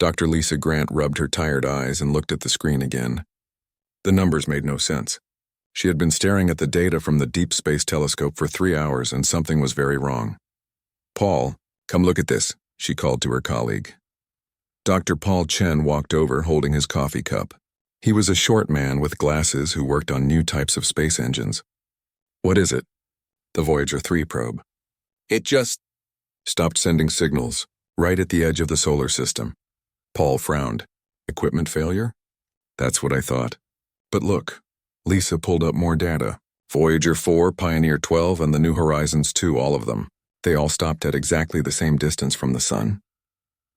Dr. Lisa Grant rubbed her tired eyes and looked at the screen again. The numbers made no sense. She had been staring at the data from the Deep Space Telescope for 3 hours and something was very wrong. "Paul, come look at this," she called to her colleague. Dr. Paul Chen walked over holding his coffee cup. He was a short man with glasses who worked on new types of space engines. "What is it?" "The Voyager 3 probe. It just stopped sending signals right at the edge of the solar system." Paul frowned. "Equipment failure?" "That's what I thought. But look." Lisa pulled up more data. Voyager 4, Pioneer 12, and the New Horizons 2, all of them. They all stopped at exactly the same distance from the sun.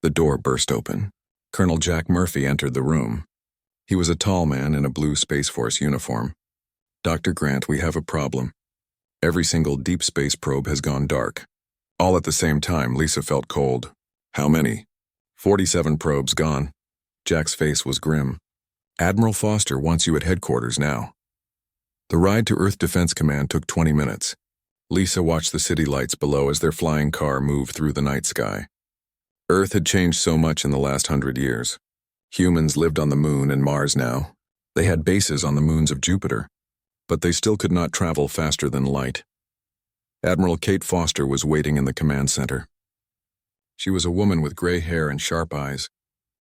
The door burst open. Colonel Jack Murphy entered the room. He was a tall man in a blue Space Force uniform. "Dr. Grant, we have a problem. Every single deep space probe has gone dark." All at the same time, Lisa felt cold. "How many?" 47 probes gone." Jack's face was grim. "Admiral Foster wants you at headquarters now." The ride to Earth Defense Command took 20 minutes. Lisa watched the city lights below as their flying car moved through the night sky. Earth had changed so much in the last 100 years. Humans lived on the Moon and Mars now. They had bases on the moons of Jupiter, but they still could not travel faster than light. Admiral Kate Foster was waiting in the command center. She was a woman with gray hair and sharp eyes.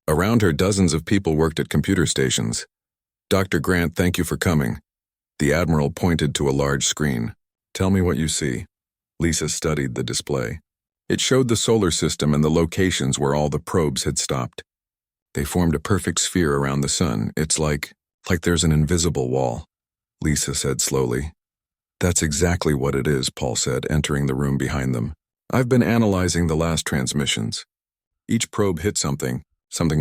Around her, dozens of people worked at computer stations. "Dr. Grant, thank you for coming." The Admiral pointed to a large screen. "Tell me what you see." Lisa studied the display. It showed the solar system and the locations where all the probes had stopped. They formed a perfect sphere around the sun. "It's like there's an invisible wall," Lisa said slowly. "That's exactly what it is," Paul said, entering the room behind them. "I've been analyzing the last transmissions. Each probe hit something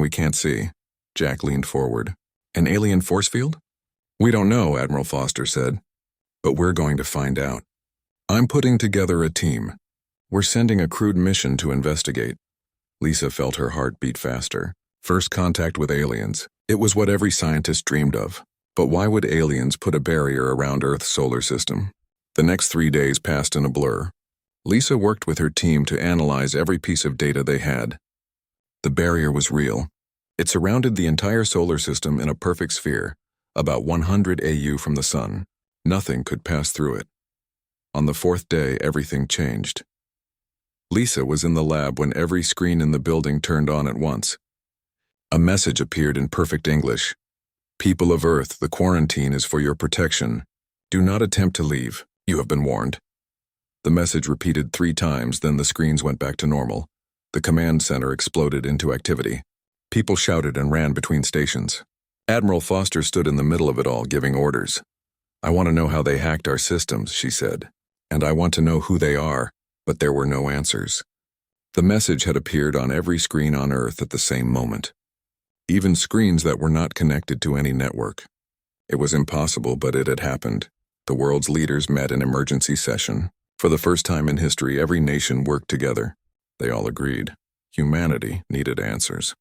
we can't see." Jack leaned forward. "An alien force field?" "We don't know," Admiral Foster said. "But we're going to find out. I'm putting together a team. We're sending a crewed mission to investigate." Lisa felt her heart beat faster. First contact with aliens. It was what every scientist dreamed of. But why would aliens put a barrier around Earth's solar system? The next 3 days passed in a blur. Lisa worked with her team to analyze every piece of data they had. The barrier was real. It surrounded the entire solar system in a perfect sphere, about 100 AU from the sun. Nothing could pass through it. On the 4th day, everything changed. Lisa was in the lab when every screen in the building turned on at once. A message appeared in perfect English. "People of Earth, the quarantine is for your protection. Do not attempt to leave. You have been warned." The message repeated 3 times, then the screens went back to normal. The command center exploded into activity. People shouted and ran between stations. Admiral Foster stood in the middle of it all, giving orders. "I want to know how they hacked our systems," she said. "And I want to know who they are," but there were no answers. The message had appeared on every screen on Earth at the same moment. Even screens that were not connected to any network. It was impossible, but it had happened. The world's leaders met in emergency session. For the first time in history, every nation worked together. They all agreed. Humanity needed answers.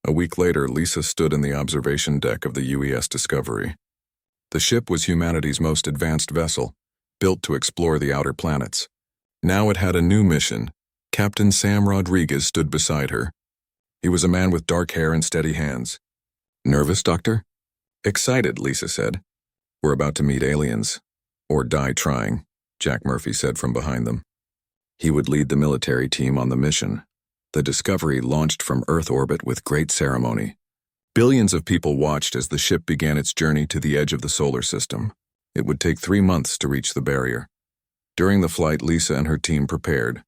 A week later, Lisa stood in the observation deck of the UES Discovery. The ship was humanity's most advanced vessel, built to explore the outer planets. Now it had a new mission. Captain Sam Rodriguez stood beside her. He was a man with dark hair and steady hands. "Nervous, Doctor?" "Excited," Lisa said. "We're about to meet aliens. Or die trying," Jack Murphy said from behind them. He would lead the military team on the mission. The Discovery launched from Earth orbit with great ceremony. Billions of people watched as the ship began its journey to the edge of the solar system. It would take 3 months to reach the barrier. During the flight, Lisa and her team prepared.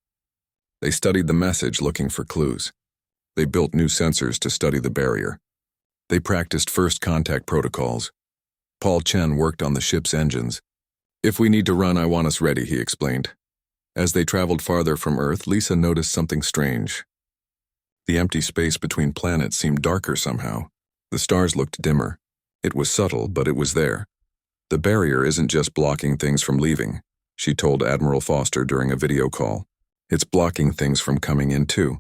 They studied the message, looking for clues. They built new sensors to study the barrier. They practiced first contact protocols. Paul Chen worked on the ship's engines. "If we need to run, I want us ready," he explained. As they traveled farther from Earth, Lisa noticed something strange. The empty space between planets seemed darker somehow. The stars looked dimmer. It was subtle, but it was there. "The barrier isn't just blocking things from leaving," she told Admiral Foster during a video call. "It's blocking things from coming in too.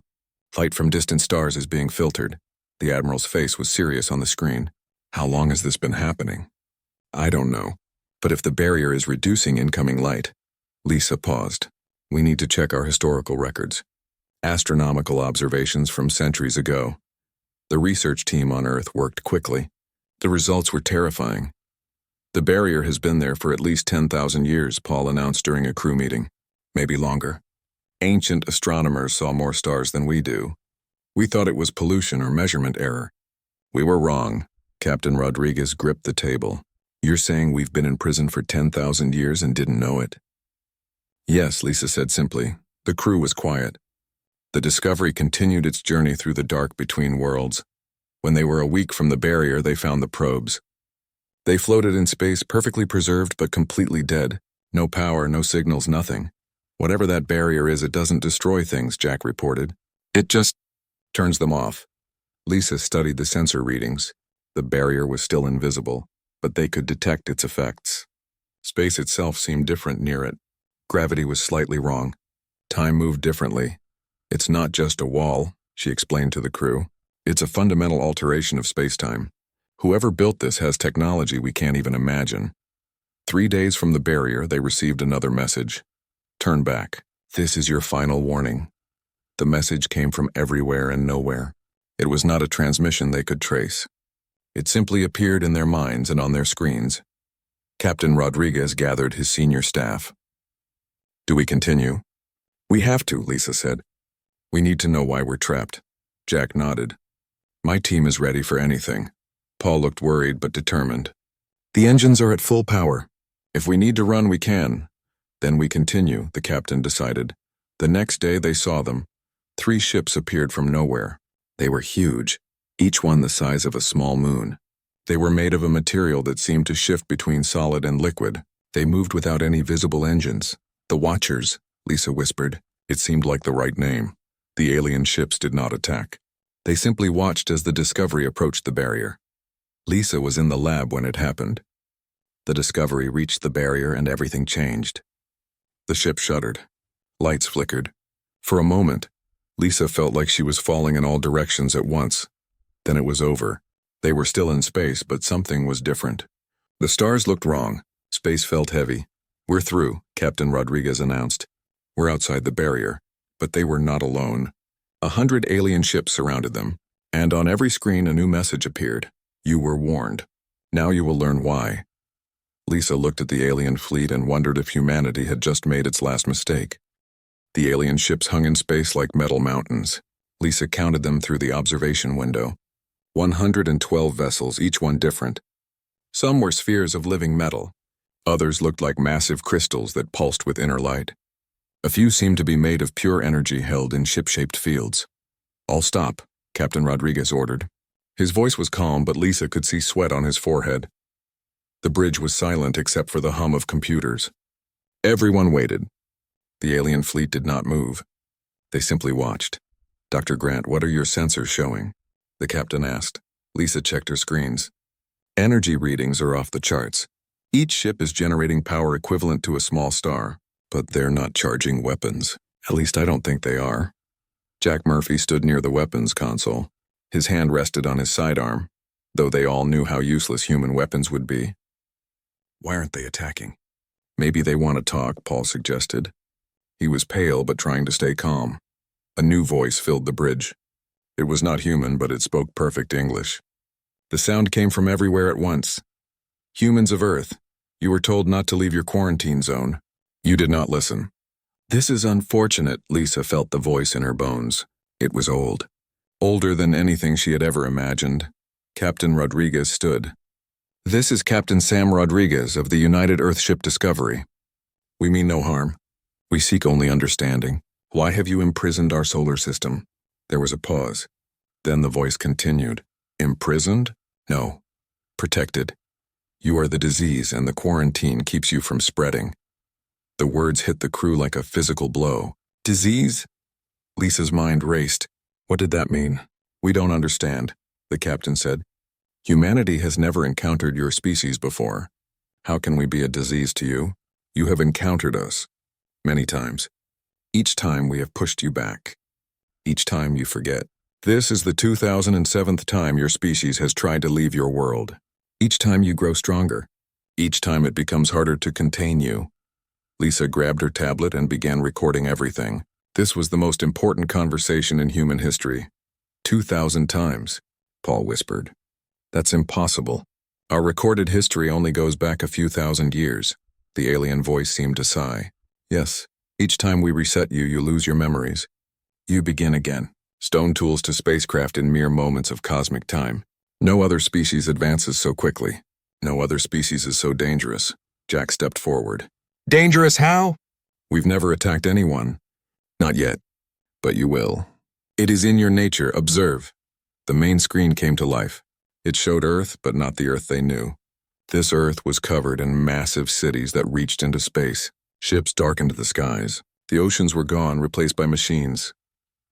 Light from distant stars is being filtered." The Admiral's face was serious on the screen. "How long has this been happening?" "I don't know. But if the barrier is reducing incoming light..." Lisa paused. "We need to check our historical records. Astronomical observations from centuries ago. The research team on Earth worked quickly. The results were terrifying. The barrier has been there for at least 10,000 years, Paul announced during a crew meeting. Maybe longer. Ancient astronomers saw more stars than we do. We thought it was pollution or measurement error. We were wrong. Captain Rodriguez gripped the table. You're saying we've been in prison for 10,000 years and didn't know it? Yes, Lisa said simply. The crew was quiet. The Discovery continued its journey through the dark between worlds. When they were a week from the barrier, they found the probes. They floated in space, perfectly preserved but completely dead. No power, no signals, nothing. Whatever that barrier is, it doesn't destroy things, Jack reported. It just turns them off. Lisa studied the sensor readings. The barrier was still invisible, but they could detect its effects. Space itself seemed different near it. Gravity was slightly wrong. Time moved differently. It's not just a wall, she explained to the crew. It's a fundamental alteration of space-time. Whoever built this has technology we can't even imagine. 3 days from the barrier, they received another message. Turn back. This is your final warning. The message came from everywhere and nowhere. It was not a transmission they could trace. It simply appeared in their minds and on their screens. Captain Rodriguez gathered his senior staff. Do we continue? We have to, Lisa said. We need to know why we're trapped. Jack nodded. My team is ready for anything. Paul looked worried but determined. The engines are at full power. If we need to run, we can. Then we continue, the captain decided. The next day they saw them. 3 ships appeared from nowhere. They were huge, each one the size of a small moon. They were made of a material that seemed to shift between solid and liquid. They moved without any visible engines. The Watchers, Lisa whispered. It seemed like the right name. The alien ships did not attack. They simply watched as the Discovery approached the barrier. Lisa was in the lab when it happened. The Discovery reached the barrier and everything changed. The ship shuddered. Lights flickered. For a moment, Lisa felt like she was falling in all directions at once. Then it was over. They were still in space, but something was different. The stars looked wrong. Space felt heavy. We're through, Captain Rodriguez announced. We're outside the barrier. But they were not alone. 100 alien ships surrounded them, and on every screen a new message appeared. You were warned. Now you will learn why. Lisa looked at the alien fleet and wondered if humanity had just made its last mistake. The alien ships hung in space like metal mountains. Lisa counted them through the observation window. 112 vessels, each one different. Some were spheres of living metal. Others looked like massive crystals that pulsed with inner light. A few seemed to be made of pure energy held in ship-shaped fields. All stop, Captain Rodriguez ordered. His voice was calm, but Lisa could see sweat on his forehead. The bridge was silent except for the hum of computers. Everyone waited. The alien fleet did not move. They simply watched. Dr. Grant, what are your sensors showing? The captain asked. Lisa checked her screens. Energy readings are off the charts. Each ship is generating power equivalent to a small star. But they're not charging weapons. At least I don't think they are. Jack Murphy stood near the weapons console. His hand rested on his sidearm, though they all knew how useless human weapons would be. Why aren't they attacking? Maybe they want to talk, Paul suggested. He was pale but trying to stay calm. A new voice filled the bridge. It was not human, but it spoke perfect English. The sound came from everywhere at once. Humans of Earth, you were told not to leave your quarantine zone. You did not listen. This is unfortunate, Lisa felt the voice in her bones. It was old. Older than anything she had ever imagined. Captain Rodriguez stood. This is Captain Sam Rodriguez of the United Earthship Discovery. We mean no harm. We seek only understanding. Why have you imprisoned our solar system? There was a pause. Then the voice continued. Imprisoned? No. Protected. You are the disease and the quarantine keeps you from spreading. The words hit the crew like a physical blow. Disease? Lisa's mind raced. What did that mean? We don't understand, the captain said. Humanity has never encountered your species before. How can we be a disease to you? You have encountered us. Many times. Each time we have pushed you back. Each time you forget. This is the 2007th time your species has tried to leave your world. Each time you grow stronger. Each time it becomes harder to contain you. Lisa grabbed her tablet and began recording everything. This was the most important conversation in human history. 2,000 times. Paul whispered. That's impossible. Our recorded history only goes back a few thousand years. The alien voice seemed to sigh. Yes, each time we reset you, you lose your memories. You begin again. Stone tools to spacecraft in mere moments of cosmic time. No other species advances so quickly. No other species is so dangerous. Jack stepped forward. Dangerous how? We've never attacked anyone. Not yet. But you will. It is in your nature, observe. The main screen came to life. It showed Earth, but not the Earth they knew. This Earth was covered in massive cities that reached into space. Ships darkened the skies. The oceans were gone, replaced by machines.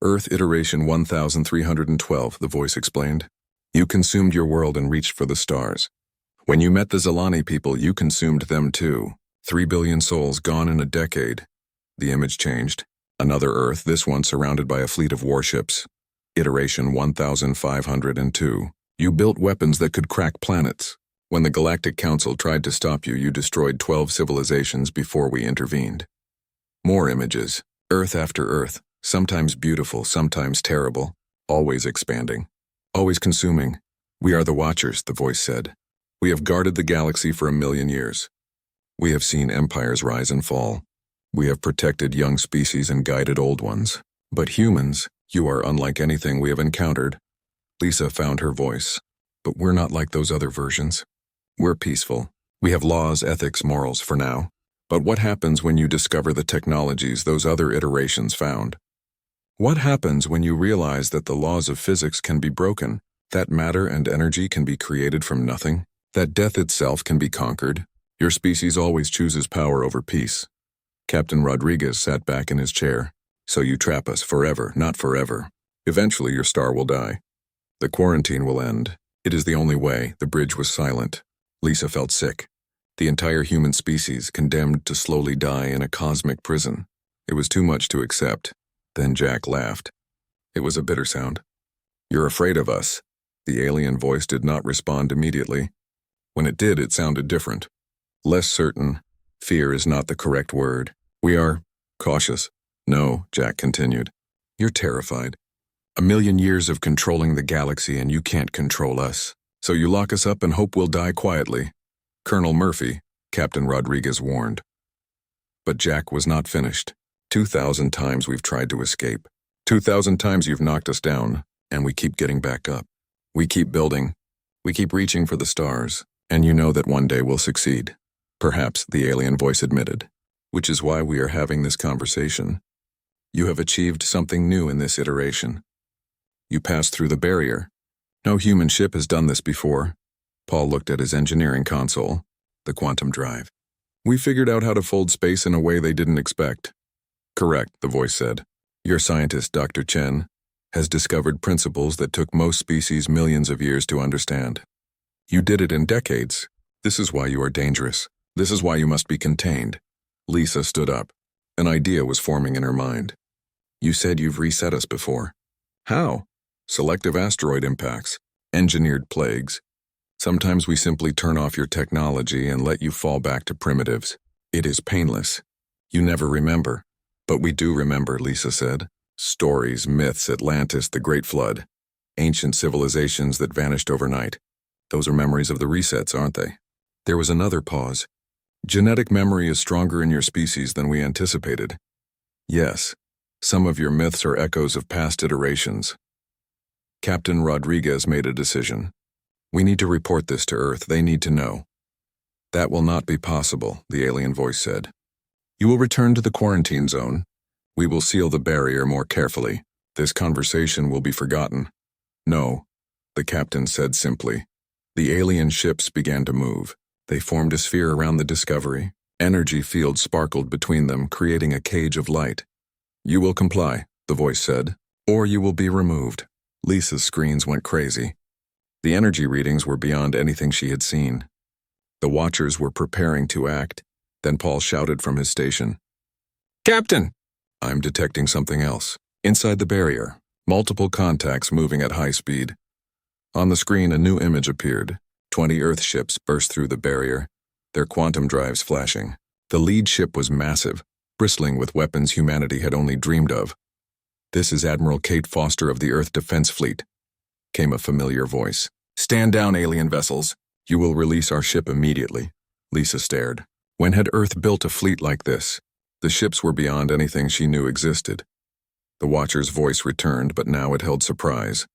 Earth iteration 1312, the voice explained. You consumed your world and reached for the stars. When you met the Zelani people, you consumed them too. 3 billion souls gone in a decade. The image changed. Another Earth, this one surrounded by a fleet of warships. Iteration 1502. You built weapons that could crack planets. When the Galactic Council tried to stop you, you destroyed 12 civilizations before we intervened. More images. Earth after Earth. Sometimes beautiful, sometimes terrible. Always expanding. Always consuming. We are the Watchers, the voice said. We have guarded the galaxy for 1,000,000 years. We have seen empires rise and fall. We have protected young species and guided old ones. But humans, you are unlike anything we have encountered. Lisa found her voice. But we're not like those other versions. We're peaceful. We have laws, ethics, morals for now. But what happens when you discover the technologies those other iterations found? What happens when you realize that the laws of physics can be broken, that matter and energy can be created from nothing, that death itself can be conquered? Your species always chooses power over peace. Captain Rodriguez sat back in his chair. So you trap us forever, not forever. Eventually your star will die. The quarantine will end. It is the only way. The bridge was silent. Lisa felt sick. The entire human species condemned to slowly die in a cosmic prison. It was too much to accept. Then Jack laughed. It was a bitter sound. You're afraid of us. The alien voice did not respond immediately. When it did, it sounded different. Less certain. Fear is not the correct word. We are cautious. No, Jack continued. You're terrified. 1,000,000 years of controlling the galaxy and you can't control us. So you lock us up and hope we'll die quietly. Colonel Murphy, Captain Rodriguez warned. But Jack was not finished. 2,000 times we've tried to escape. 2,000 times you've knocked us down, and we keep getting back up. We keep building. We keep reaching for the stars, and you know that one day we'll succeed. Perhaps, the alien voice admitted. Which is why we are having this conversation. You have achieved something new in this iteration. You passed through the barrier. No human ship has done this before. Paul looked at his engineering console, the quantum drive. We figured out how to fold space in a way they didn't expect. Correct, the voice said. Your scientist, Dr. Chen, has discovered principles that took most species millions of years to understand. You did it in decades. This is why you are dangerous. This is why you must be contained. Lisa stood up. An idea was forming in her mind. You said you've reset us before. How? Selective asteroid impacts, engineered plagues. Sometimes we simply turn off your technology and let you fall back to primitives. It is painless. You never remember. But we do remember, Lisa said. Stories, myths, Atlantis, the Great Flood. Ancient civilizations that vanished overnight. Those are memories of the resets, aren't they? There was another pause. Genetic memory is stronger in your species than we anticipated. Yes, some of your myths are echoes of past iterations. Captain Rodriguez made a decision. We need to report this to Earth. They need to know. That will not be possible, the alien voice said. You will return to the quarantine zone. We will seal the barrier more carefully. This conversation will be forgotten. No, the captain said simply. The alien ships began to move. They formed a sphere around the Discovery. Energy fields sparkled between them, creating a cage of light. You will comply, the voice said, or you will be removed. Lisa's screens went crazy. The energy readings were beyond anything she had seen. The Watchers were preparing to act. Then Paul shouted from his station. Captain! I'm detecting something else. Inside the barrier, multiple contacts moving at high speed. On the screen, a new image appeared. 20 Earth ships burst through the barrier, their quantum drives flashing. The lead ship was massive, bristling with weapons humanity had only dreamed of. This is Admiral Kate Foster of the Earth Defense Fleet. came a familiar voice. "Stand down, alien vessels. You will release our ship immediately." Lisa stared. When had Earth built a fleet like this? The ships were beyond anything she knew existed. The Watcher's voice returned, but now it held surprise.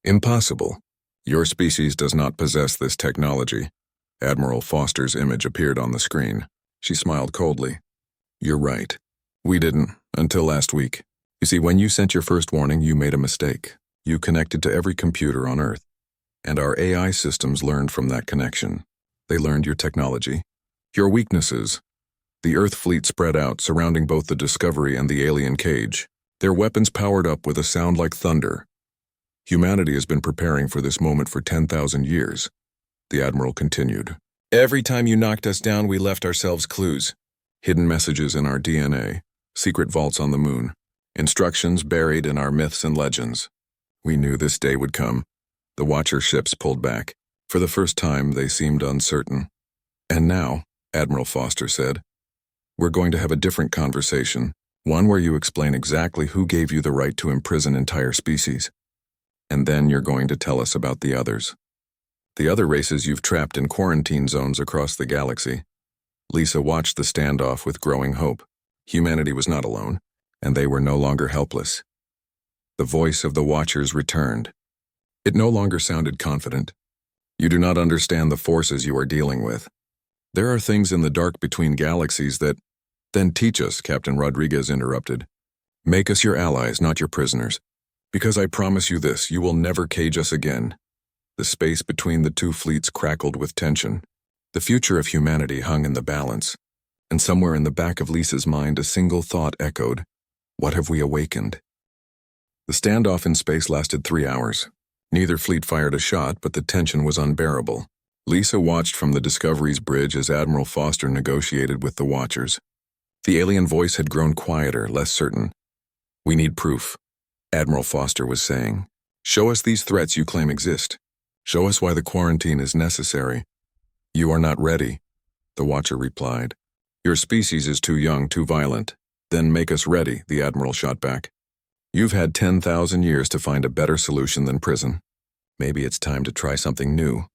"Impossible. Your species does not possess this technology." Admiral Foster's image appeared on the screen. She smiled coldly. "You're right. We didn't, until last week. You see, when you sent your first warning, you made a mistake. You connected to every computer on Earth. And our AI systems learned from that connection. They learned your technology, your weaknesses. The Earth fleet spread out, surrounding both the Discovery and the alien cage. Their weapons powered up with a sound like thunder. Humanity has been preparing for this moment for 10,000 years. The Admiral continued. "Every time you knocked us down, we left ourselves clues. Hidden messages in our DNA, secret vaults on the moon, instructions buried in our myths and legends. We knew this day would come." The Watcher ships pulled back. For the first time, they seemed uncertain. "And now," Admiral Foster said, "we're going to have a different conversation, one where you explain exactly who gave you the right to imprison entire species. And then you're going to tell us about the others. The other races you've trapped in quarantine zones across the galaxy." Lisa watched the standoff with growing hope. Humanity was not alone, and they were no longer helpless. The voice of the Watchers returned. It no longer sounded confident. "You do not understand the forces you are dealing with. There are things in the dark between galaxies that—" "Then teach us," Captain Rodriguez interrupted. "Make us your allies, not your prisoners. Because I promise you this, you will never cage us again." The space between the two fleets crackled with tension. The future of humanity hung in the balance. And somewhere in the back of Lisa's mind a single thought echoed. What have we awakened? The standoff in space lasted 3 hours. Neither fleet fired a shot, but the tension was unbearable. Lisa watched from the Discovery's bridge as Admiral Foster negotiated with the Watchers. The alien voice had grown quieter, less certain. "We need proof," Admiral Foster was saying. "Show us these threats you claim exist. Show us why the quarantine is necessary." "You are not ready," the Watcher replied. "Your species is too young, too violent." "Then make us ready," the Admiral shot back. "You've had 10,000 years to find a better solution than prison. Maybe it's time to try something new."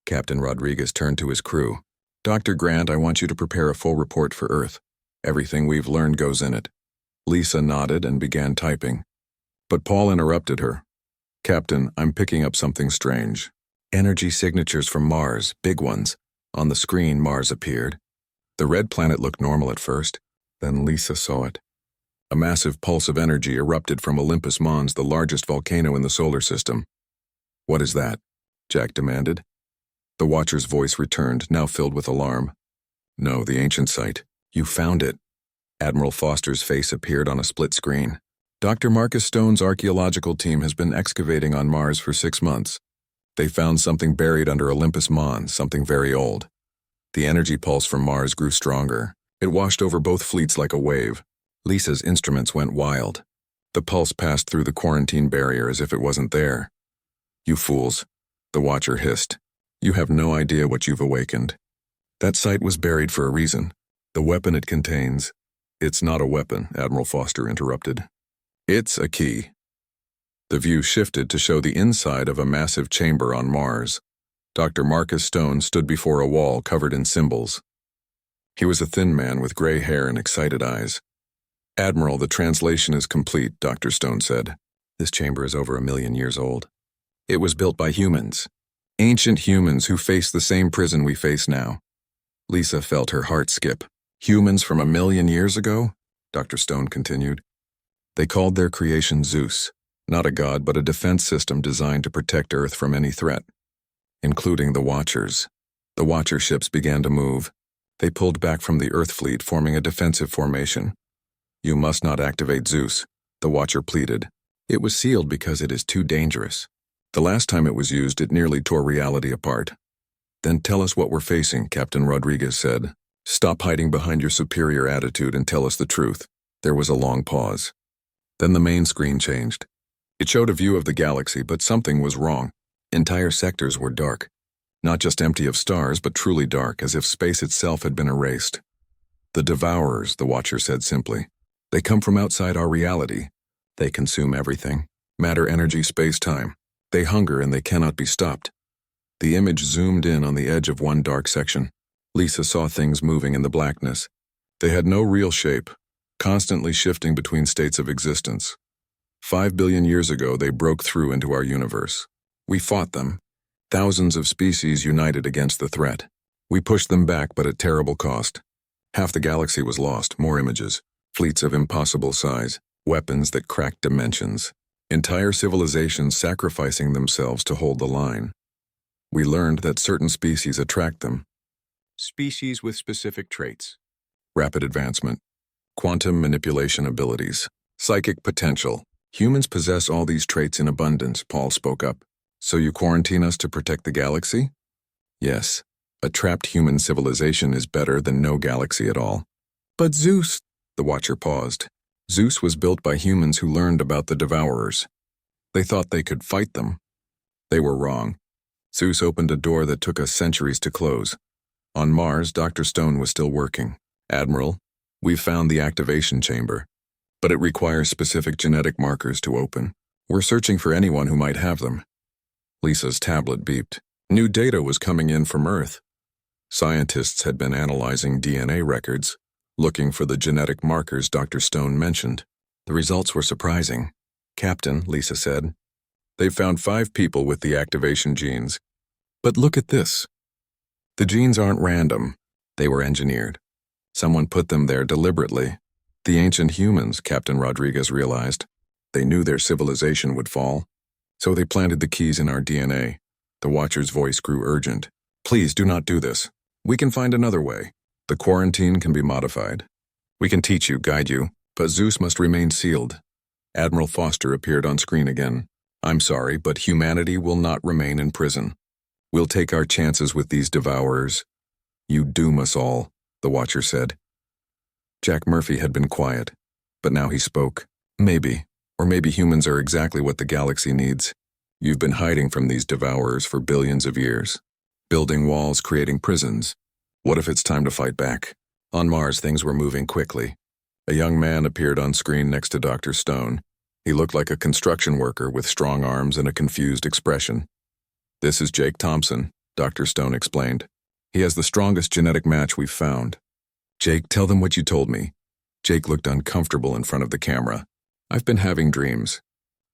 Captain Rodriguez turned to his crew. "Dr. Grant, I want you to prepare a full report for Earth. Everything we've learned goes in it." Lisa nodded and began typing. But Paul interrupted her. "Captain, I'm picking up something strange. Energy signatures from Mars, big ones." On the screen, Mars appeared. The red planet looked normal at first, then Lisa saw it. A massive pulse of energy erupted from Olympus Mons, the largest volcano in the solar system. "What is that?" Jack demanded. The Watcher's voice returned, now filled with alarm. "No, the ancient site. You found it." Admiral Foster's face appeared on a split screen. "Dr. Marcus Stone's archaeological team has been excavating on Mars for 6 months. They found something buried under Olympus Mons, something very old. The energy pulse from Mars grew stronger. It washed over both fleets like a wave. Lisa's instruments went wild. The pulse passed through the quarantine barrier as if it wasn't there. "You fools," the Watcher hissed. "You have no idea what you've awakened. That site was buried for a reason. The weapon it contains—" "It's not a weapon," Admiral Foster interrupted. "It's a key." The view shifted to show the inside of a massive chamber on Mars. Dr. Marcus Stone stood before a wall covered in symbols. He was a thin man with gray hair and excited eyes. "Admiral, the translation is complete," Dr. Stone said. "This chamber is over 1,000,000 years old. It was built by humans. Ancient humans who faced the same prison we face now." Lisa felt her heart skip. "Humans from 1,000,000 years ago?" Dr. Stone continued. "They called their creation ZEUS, not a god but a defense system designed to protect Earth from any threat, including the Watchers." The Watcher ships began to move. They pulled back from the Earth fleet, forming a defensive formation. "You must not activate ZEUS," the Watcher pleaded. "It was sealed because it is too dangerous. The last time it was used, it nearly tore reality apart." "Then tell us what we're facing," Captain Rodriguez said. "Stop hiding behind your superior attitude and tell us the truth." There was a long pause. Then the main screen changed. It showed a view of the galaxy, but something was wrong. Entire sectors were dark. Not just empty of stars, but truly dark, as if space itself had been erased. "The Devourers," the Watcher said simply. "They come from outside our reality. They consume everything. Matter, energy, space-time. They hunger and they cannot be stopped. The image zoomed in on the edge of one dark section. Lisa saw things moving in the blackness. They had no real shape, constantly shifting between states of existence. 5 billion years ago, they broke through into our universe. We fought them. Thousands of species united against the threat. We pushed them back, but at terrible cost. Half the galaxy was lost, more images, fleets of impossible size, weapons that cracked dimensions, entire civilizations sacrificing themselves to hold the line. We learned that certain species attract them. Species with specific traits. Rapid advancement. Quantum manipulation abilities. Psychic potential. Humans possess all these traits in abundance, Paul spoke up. So you quarantine us to protect the galaxy? Yes. A trapped human civilization is better than no galaxy at all. But ZEUS, the Watcher paused. ZEUS was built by humans who learned about the Devourers. They thought they could fight them. They were wrong. ZEUS opened a door that took us centuries to close. On Mars, Dr. Stone was still working. Admiral, we've found the activation chamber, but it requires specific genetic markers to open. We're searching for anyone who might have them. Lisa's tablet beeped. New data was coming in from Earth. Scientists had been analyzing DNA records, looking for the genetic markers Dr. Stone mentioned. The results were surprising. Captain, Lisa said, they found 5 people with the activation genes. But look at this. The genes aren't random. They were engineered. Someone put them there deliberately. The ancient humans, Captain Rodriguez realized. They knew their civilization would fall. So they planted the keys in our DNA. The Watcher's voice grew urgent. Please do not do this. We can find another way. The quarantine can be modified. We can teach you, guide you, but ZEUS must remain sealed. Admiral Foster appeared on screen again. I'm sorry, but humanity will not remain in prison. We'll take our chances with these Devourers. You doom us all, the Watcher said. Jack Murphy had been quiet, but now he spoke. Maybe, or maybe humans are exactly what the galaxy needs. You've been hiding from these Devourers for billions of years. Building walls, creating prisons. What if it's time to fight back? On Mars, things were moving quickly. A young man appeared on screen next to Dr. Stone. He looked like a construction worker with strong arms and a confused expression. This is Jake Thompson, Dr. Stone explained. He has the strongest genetic match we've found. Jake, tell them what you told me. Jake looked uncomfortable in front of the camera. I've been having dreams.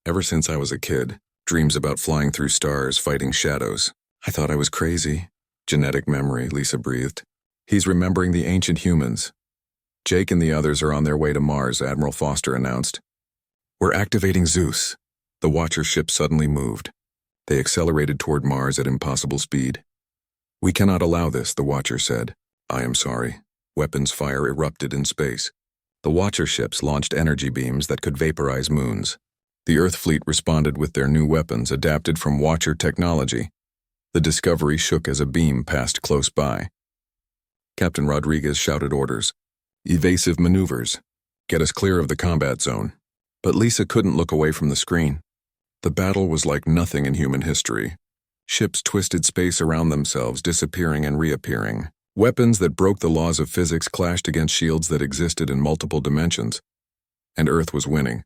Ever since I was a kid. Dreams about flying through stars, fighting shadows. I thought I was crazy. Genetic memory, Lisa breathed. He's remembering the ancient humans. Jake and the others are on their way to Mars, Admiral Foster announced. We're activating ZEUS. The Watcher ship suddenly moved. They accelerated toward Mars at impossible speed. We cannot allow this, the Watcher said. I am sorry. Weapons fire erupted in space. The Watcher ships launched energy beams that could vaporize moons. The Earth fleet responded with their new weapons adapted from Watcher technology. The Discovery shook as a beam passed close by. Captain Rodriguez shouted orders. Evasive maneuvers. Get us clear of the combat zone. But Lisa couldn't look away from the screen. The battle was like nothing in human history. Ships twisted space around themselves, disappearing and reappearing. Weapons that broke the laws of physics clashed against shields that existed in multiple dimensions. And Earth was winning.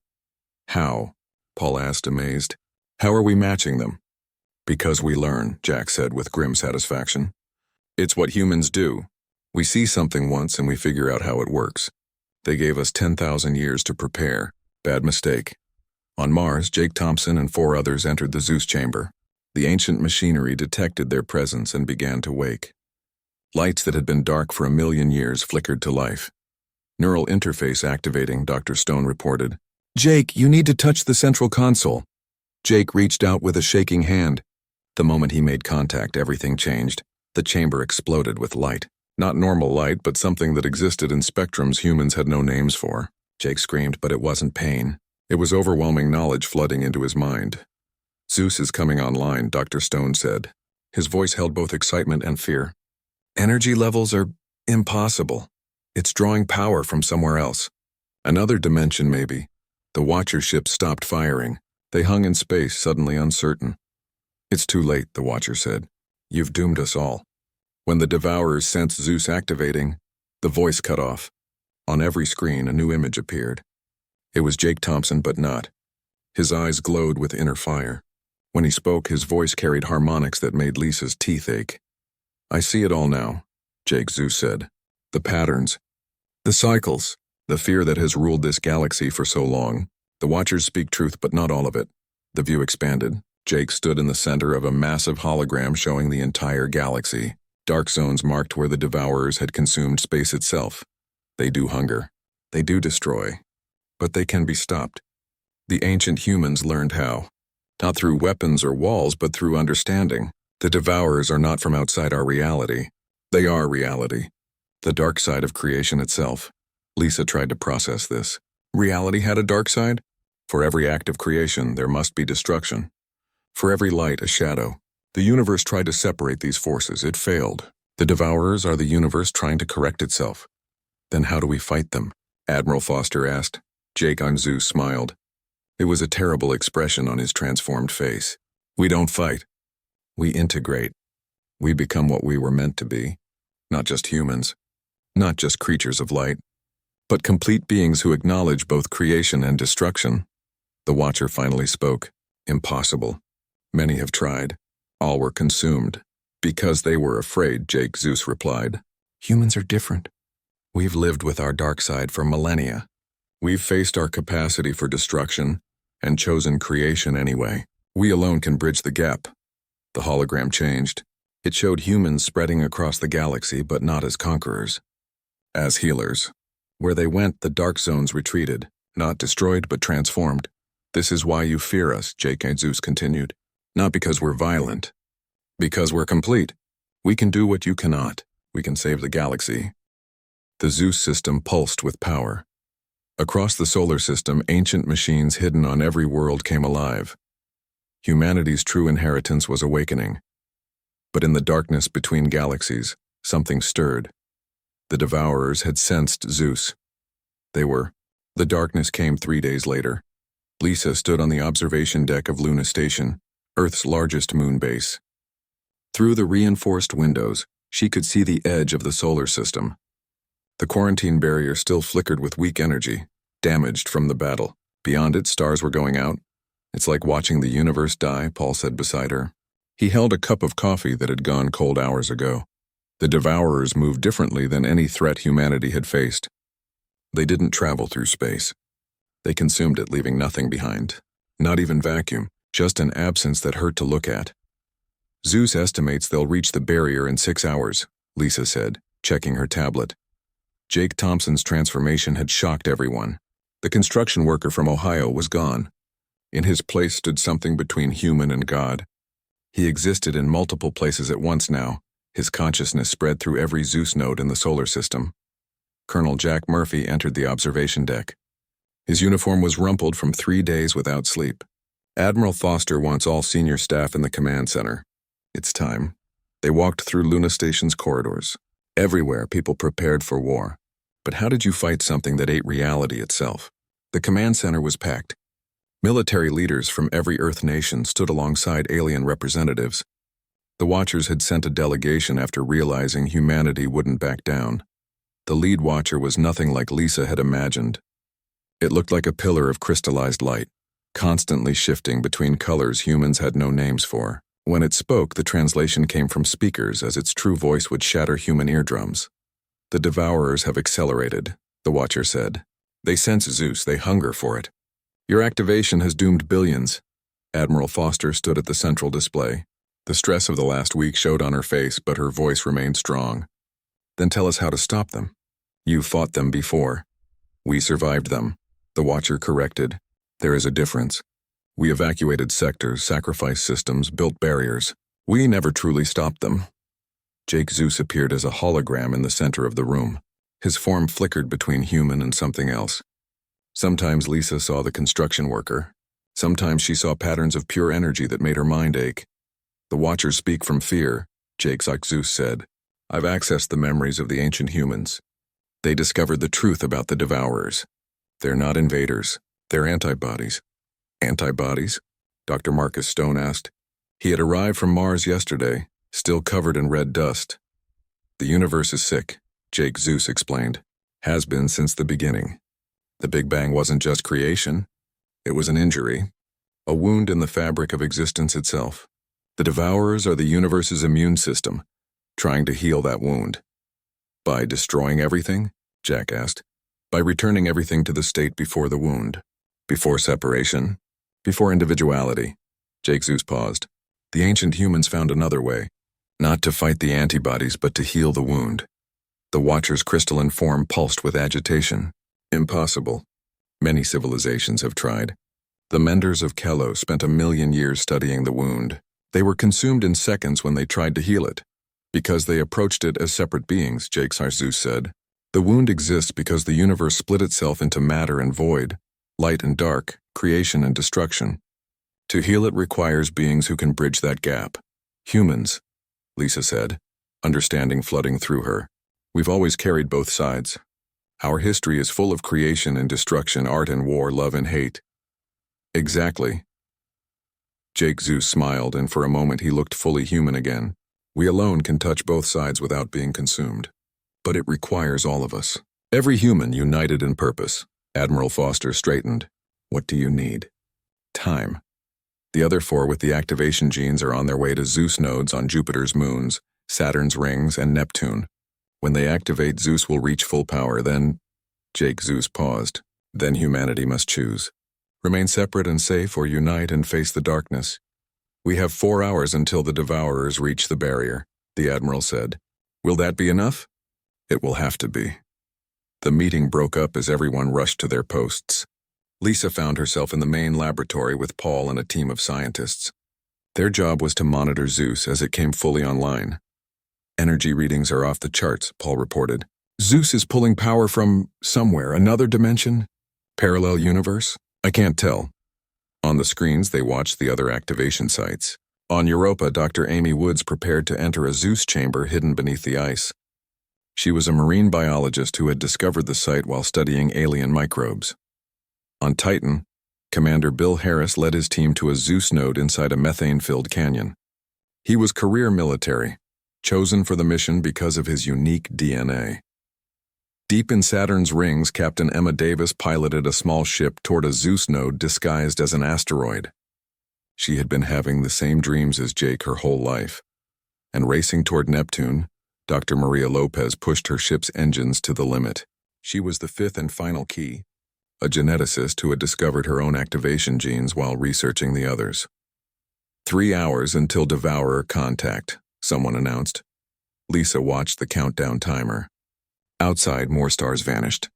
How? Paul asked, amazed. How are we matching them? Because we learn, Jack said with grim satisfaction. It's what humans do. We see something once and we figure out how it works. They gave us 10,000 years to prepare. Bad mistake. On Mars, Jake Thompson and 4 others entered the ZEUS chamber. The ancient machinery detected their presence and began to wake. Lights that had been dark for 1,000,000 years flickered to life. Neural interface activating, Dr. Stone reported. Jake, you need to touch the central console. Jake reached out with a shaking hand. The moment he made contact, everything changed. The chamber exploded with light. Not normal light, but something that existed in spectrums humans had no names for. Jake screamed, but it wasn't pain. It was overwhelming knowledge flooding into his mind. ZEUS is coming online, Dr. Stone said. His voice held both excitement and fear. Energy levels are impossible. It's drawing power from somewhere else. Another dimension, maybe. The Watcher ships stopped firing. They hung in space, suddenly uncertain. It's too late, the Watcher said. You've doomed us all. When the Devourers sensed ZEUS activating, the voice cut off. On every screen, a new image appeared. It was Jake Thompson, but not. His eyes glowed with inner fire. When he spoke, his voice carried harmonics that made Lisa's teeth ache. I see it all now, Jake ZEUS said. The patterns, the cycles, the fear that has ruled this galaxy for so long. The Watchers speak truth, but not all of it. The view expanded. Jake stood in the center of a massive hologram showing the entire galaxy. Dark zones marked where the Devourers had consumed space itself. They do hunger. They do destroy. But they can be stopped. The ancient humans learned how. Not through weapons or walls, but through understanding. The Devourers are not from outside our reality. They are reality. The dark side of creation itself. Lisa tried to process this. Reality had a dark side? For every act of creation, there must be destruction. For every light, a shadow. The universe tried to separate these forces. It failed. The Devourers are the universe trying to correct itself. Then how do we fight them? Admiral Foster asked. Jake ZEUS smiled. It was a terrible expression on his transformed face. We don't fight. We integrate. We become what we were meant to be. Not just humans. Not just creatures of light. But complete beings who acknowledge both creation and destruction. The Watcher finally spoke. Impossible. Many have tried. All were consumed. Because they were afraid, Jake ZEUS replied. Humans are different. We've lived with our dark side for millennia. We've faced our capacity for destruction and chosen creation anyway. We alone can bridge the gap. The hologram changed. It showed humans spreading across the galaxy, but not as conquerors. As healers. Where they went, the dark zones retreated. Not destroyed, but transformed. This is why you fear us, Jake ZEUS continued. Not because we're violent. Because we're complete. We can do what you cannot. We can save the galaxy. The ZEUS system pulsed with power. Across the solar system, ancient machines hidden on every world came alive. Humanity's true inheritance was awakening. But in the darkness between galaxies, something stirred. The Devourers had sensed ZEUS. The darkness came 3 days later. Lisa stood on the observation deck of Luna Station, Earth's largest moon base. Through the reinforced windows, she could see the edge of the solar system. The quarantine barrier still flickered with weak energy, damaged from the battle. Beyond it, stars were going out. It's like watching the universe die, Paul said beside her. He held a cup of coffee that had gone cold hours ago. The Devourers moved differently than any threat humanity had faced. They didn't travel through space. They consumed it, leaving nothing behind. Not even vacuum, just an absence that hurt to look at. ZEUS estimates they'll reach the barrier in 6 hours, Lisa said, checking her tablet. Jake Thompson's transformation had shocked everyone. The construction worker from Ohio was gone. In his place stood something between human and God. He existed in multiple places at once now, his consciousness spread through every ZEUS node in the solar system. Colonel Jack Murphy entered the observation deck. His uniform was rumpled from 3 days without sleep. Admiral Foster wants all senior staff in the command center. It's time. They walked through Luna Station's corridors. Everywhere, people prepared for war. But how did you fight something that ate reality itself? The command center was packed. Military leaders from every Earth nation stood alongside alien representatives. The Watchers had sent a delegation after realizing humanity wouldn't back down. The lead Watcher was nothing like Lisa had imagined. It looked like a pillar of crystallized light, constantly shifting between colors humans had no names for. When it spoke, the translation came from speakers as its true voice would shatter human eardrums. The Devourers have accelerated, the Watcher said. They sense ZEUS, they hunger for it. Your activation has doomed billions. Admiral Foster stood at the central display. The stress of the last week showed on her face, but her voice remained strong. Then tell us how to stop them. You fought them before. We survived them, the Watcher corrected. There is a difference. We evacuated sectors, sacrificed systems, built barriers. We never truly stopped them. Jake ZEUS appeared as a hologram in the center of the room. His form flickered between human and something else. Sometimes Lisa saw the construction worker. Sometimes she saw patterns of pure energy that made her mind ache. The Watchers speak from fear, Jake ZEUS said. I've accessed the memories of the ancient humans. They discovered the truth about the Devourers. They're not invaders. They're antibodies. Antibodies? Dr. Marcus Stone asked. He had arrived from Mars yesterday, still covered in red dust. The universe is sick, Jake ZEUS explained. Has been since the beginning. The Big Bang wasn't just creation. It was an injury. a wound in the fabric of existence itself. The Devourers are the universe's immune system, trying to heal that wound. By destroying everything? Jack asked. By returning everything to the state before the wound. Before separation. Before individuality. Jake ZEUS paused. The ancient humans found another way. Not to fight the antibodies, but to heal the wound. The Watcher's crystalline form pulsed with agitation. Impossible. Many civilizations have tried. The Menders of Kello spent 1,000,000 years studying the wound. They were consumed in seconds when they tried to heal it. Because they approached it as separate beings, Jake ZEUS said. The wound exists because the universe split itself into matter and void, light and dark, creation and destruction. To heal it requires beings who can bridge that gap. Humans, Lisa said, understanding flooding through her. We've always carried both sides. Our history is full of creation and destruction, art and war, love and hate. Exactly. Jake ZEUS smiled, and for a moment he looked fully human again. We alone can touch both sides without being consumed. But it requires all of us. Every human united in purpose. Admiral Foster straightened. What do you need? Time. The other 4 with the activation genes are on their way to ZEUS nodes on Jupiter's moons, Saturn's rings, and Neptune. When they activate, ZEUS will reach full power, then... Jake ZEUS paused. Then humanity must choose. Remain separate and safe, or unite and face the darkness. We have 4 hours until the Devourers reach the barrier, the Admiral said. Will that be enough? It will have to be. The meeting broke up as everyone rushed to their posts. Lisa found herself in the main laboratory with Paul and a team of scientists. Their job was to monitor ZEUS as it came fully online. Energy readings are off the charts, Paul reported. ZEUS is pulling power from somewhere, another dimension? Parallel universe? I can't tell. On the screens, they watched the other activation sites. On Europa, Dr. Amy Woods prepared to enter a ZEUS chamber hidden beneath the ice. She was a marine biologist who had discovered the site while studying alien microbes. On Titan, Commander Bill Harris led his team to a ZEUS node inside a methane-filled canyon. He was career military, chosen for the mission because of his unique DNA. Deep in Saturn's rings, Captain Emma Davis piloted a small ship toward a ZEUS node disguised as an asteroid. She had been having the same dreams as Jake her whole life. And racing toward Neptune, Dr. Maria Lopez pushed her ship's engines to the limit. She was the 5th and final key, a geneticist who had discovered her own activation genes while researching the others. 3 hours until Devourer contact, someone announced. Lisa watched the countdown timer. Outside, more stars vanished.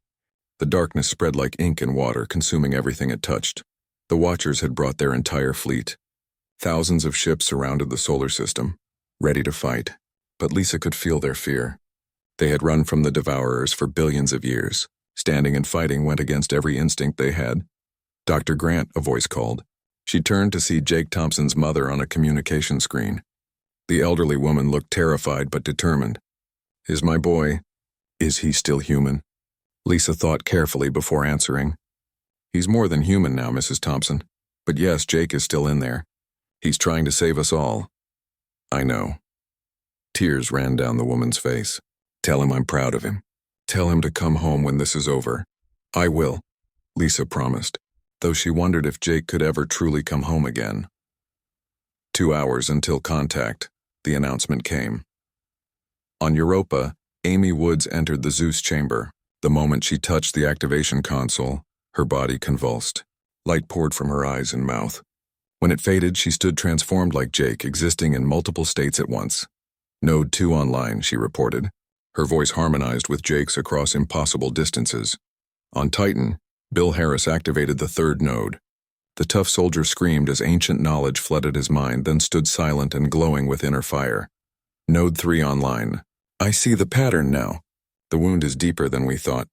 The darkness spread like ink in water, consuming everything it touched. The Watchers had brought their entire fleet. Thousands of ships surrounded the solar system, ready to fight. But Lisa could feel their fear. They had run from the Devourers for billions of years. Standing and fighting went against every instinct they had. Dr. Grant, a voice called. She turned to see Jake Thompson's mother on a communication screen. The elderly woman looked terrified but determined. Is my boy... Is he still human? Lisa thought carefully before answering. He's more than human now, Mrs. Thompson. But yes, Jake is still in there. He's trying to save us all. I know. Tears ran down the woman's face. Tell him I'm proud of him. Tell him to come home when this is over. I will, Lisa promised, though she wondered if Jake could ever truly come home again. 2 hours until contact, the announcement came. On Europa, Amy Woods entered the ZEUS chamber. The moment she touched the activation console, her body convulsed. Light poured from her eyes and mouth. When it faded, she stood transformed like Jake, existing in multiple states at once. Node 2 online, she reported. Her voice harmonized with Jake's across impossible distances. On Titan, Bill Harris activated the 3rd node. The tough soldier screamed as ancient knowledge flooded his mind, then stood silent and glowing with inner fire. Node 3 online. I see the pattern now. The wound is deeper than we thought.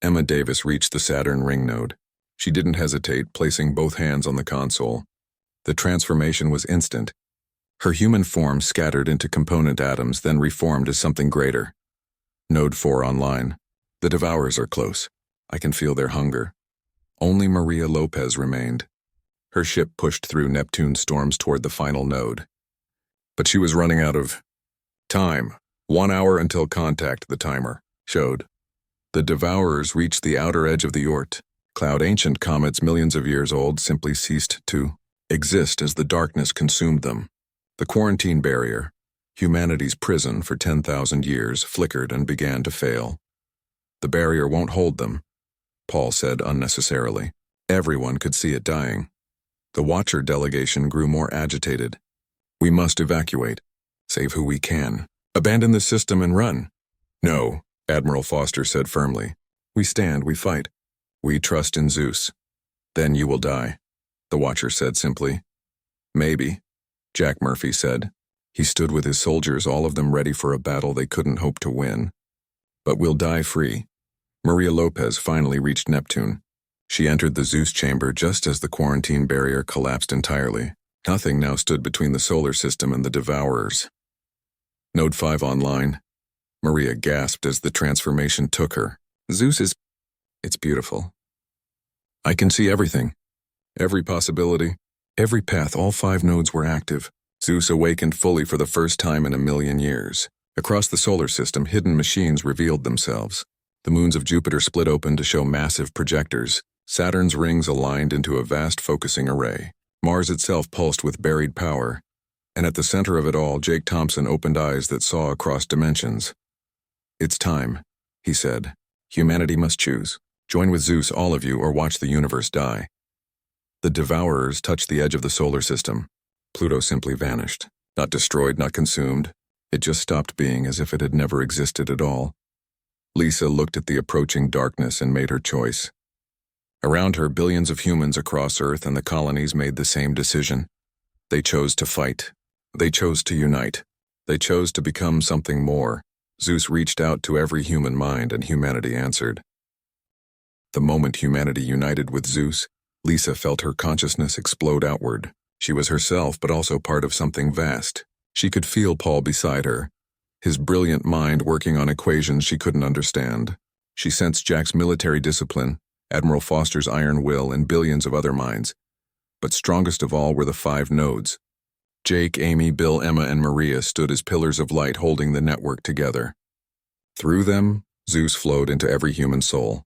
Emma Davis reached the Saturn ring node. She didn't hesitate, placing both hands on the console. The transformation was instant. Her human form scattered into component atoms, then reformed as something greater. Node 4 online. The Devourers are close. I can feel their hunger. Only Maria Lopez remained. Her ship pushed through Neptune's storms toward the final node. But she was running out of time. 1 hour until contact, the timer showed. The Devourers reached the outer edge of the Oort. Cloud ancient comets millions of years old simply ceased to exist as the darkness consumed them. The quarantine barrier, humanity's prison for 10,000 years, flickered and began to fail. The barrier won't hold them, Paul said unnecessarily. Everyone could see it dying. The Watcher delegation grew more agitated. We must evacuate. Save who we can. Abandon the system and run. No, Admiral Foster said firmly. We stand, we fight. We trust in ZEUS. Then you will die, the Watcher said simply. Maybe, Jack Murphy said. He stood with his soldiers, all of them ready for a battle they couldn't hope to win. But we'll die free. Maria Lopez finally reached Neptune. She entered the ZEUS chamber just as the quarantine barrier collapsed entirely. Nothing now stood between the solar system and the Devourers. Node 5 online. Maria gasped as the transformation took her. ZEUS is... It's beautiful. I can see everything. Every possibility. Every path. All 5 nodes were active. ZEUS awakened fully for the first time in a million years. Across the solar system, hidden machines revealed themselves. The moons of Jupiter split open to show massive projectors. Saturn's rings aligned into a vast focusing array. Mars itself pulsed with buried power. And at the center of it all, Jake Thompson opened eyes that saw across dimensions. It's time, he said. Humanity must choose. Join with ZEUS, all of you, or watch the universe die. The Devourers touched the edge of the solar system. Pluto simply vanished. Not destroyed, not consumed. It just stopped being, as if it had never existed at all. Lisa looked at the approaching darkness and made her choice. Around her, billions of humans across Earth and the colonies made the same decision. They chose to fight. They chose to unite. They chose to become something more. ZEUS reached out to every human mind, and humanity answered. The moment humanity united with ZEUS, Lisa felt her consciousness explode outward. She was herself, but also part of something vast. She could feel Paul beside her, his brilliant mind working on equations she couldn't understand. She sensed Jack's military discipline, Admiral Foster's iron will, and billions of other minds. But strongest of all were the 5 nodes. Jake, Amy, Bill, Emma, and Maria stood as pillars of light holding the network together. Through them, ZEUS flowed into every human soul.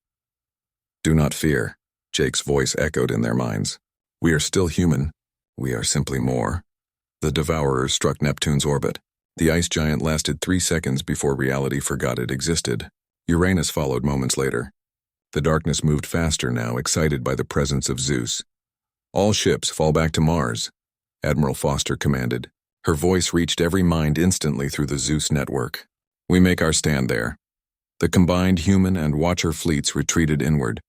Do not fear, Jake's voice echoed in their minds. We are still human. We are simply more. The Devourers struck Neptune's orbit. The ice giant lasted 3 seconds before reality forgot it existed. Uranus followed moments later. The darkness moved faster now, excited by the presence of ZEUS. All ships fall back to Mars, Admiral Foster commanded. Her voice reached every mind instantly through the ZEUS network. We make our stand there. The combined human and Watcher fleets retreated inward.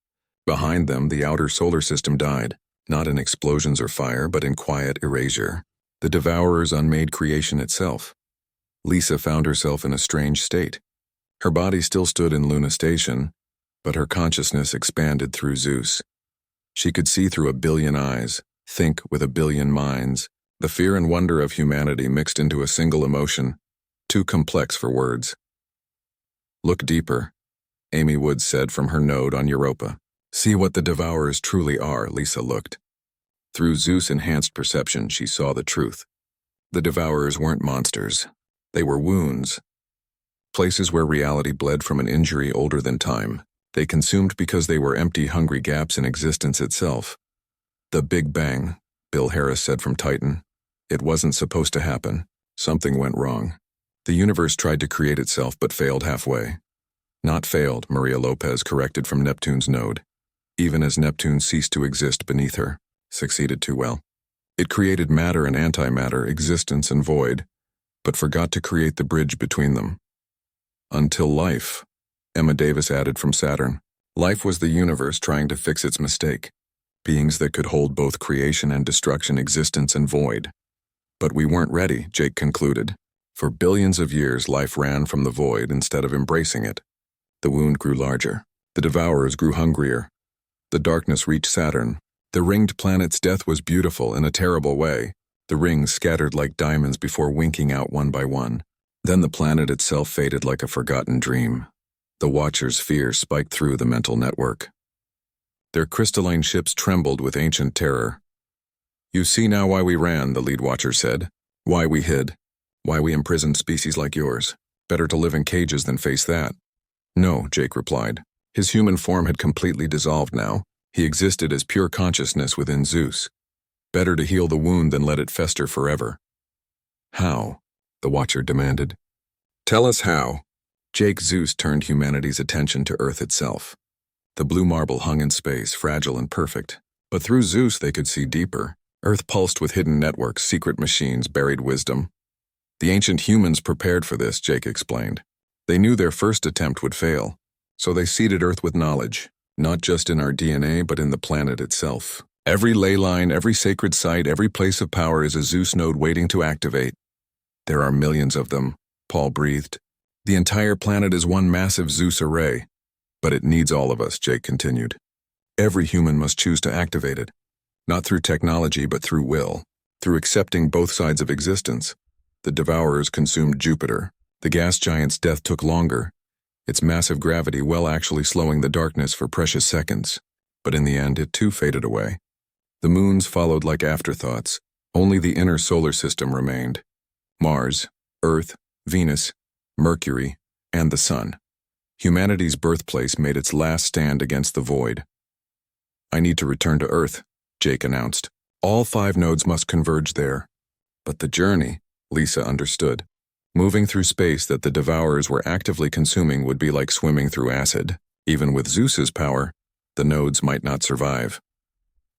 Behind them, the outer solar system died, not in explosions or fire, but in quiet erasure. The Devourers unmade creation itself. Lisa found herself in a strange state. Her body still stood in Luna Station, but her consciousness expanded through ZEUS. She could see through a billion eyes, think with a billion minds. The fear and wonder of humanity mixed into a single emotion, too complex for words. Look deeper, Amy Woods said from her node on Europa. See what the Devourers truly are, Lisa looked. Through ZEUS-enhanced perception, she saw the truth. The Devourers weren't monsters. They were wounds. Places where reality bled from an injury older than time. They consumed because they were empty, hungry gaps in existence itself. The Big Bang, Bill Harris said from Titan. It wasn't supposed to happen. Something went wrong. The universe tried to create itself but failed halfway. Not failed, Maria Lopez corrected from Neptune's node. Even as Neptune ceased to exist beneath her, succeeded too well. It created matter and antimatter, existence and void, but forgot to create the bridge between them. Until life, Emma Davis added from Saturn. Life was the universe trying to fix its mistake. Beings that could hold both creation and destruction, existence and void. But we weren't ready, Jake concluded. For billions of years, life ran from the void instead of embracing it. The wound grew larger. The Devourers grew hungrier. The darkness reached Saturn. The ringed planet's death was beautiful in a terrible way. The rings scattered like diamonds before winking out one by one. Then the planet itself faded like a forgotten dream. The Watchers' fear spiked through the mental network. Their crystalline ships trembled with ancient terror. You see now why we ran, the lead Watcher said. Why we hid. Why we imprisoned species like yours. Better to live in cages than face that. No, Jake replied. His human form had completely dissolved now. He existed as pure consciousness within ZEUS. Better to heal the wound than let it fester forever. How? The Watcher demanded. Tell us how. Jake ZEUS turned humanity's attention to Earth itself. The blue marble hung in space, fragile and perfect. But through ZEUS they could see deeper. Earth pulsed with hidden networks, secret machines, buried wisdom. The ancient humans prepared for this, Jake explained. They knew their first attempt would fail, so they seeded Earth with knowledge, not just in our DNA but in the planet itself. Every ley line, every sacred site, every place of power is a ZEUS node waiting to activate. There are millions of them, Paul breathed. The entire planet is one massive ZEUS array. But it needs all of us, Jake continued. Every human must choose to activate it. Not through technology, but through will. Through accepting both sides of existence. The Devourers consumed Jupiter. The gas giant's death took longer. Its massive gravity well actually slowing the darkness for precious seconds. But in the end, it too faded away. The moons followed like afterthoughts. Only the inner solar system remained. Mars, Earth, Venus, Mercury, and the Sun. Humanity's birthplace made its last stand against the void. I need to return to Earth, Jake announced. All 5 nodes must converge there. But the journey, Lisa understood. Moving through space that the Devourers were actively consuming would be like swimming through acid. Even with Zeus's power, the nodes might not survive.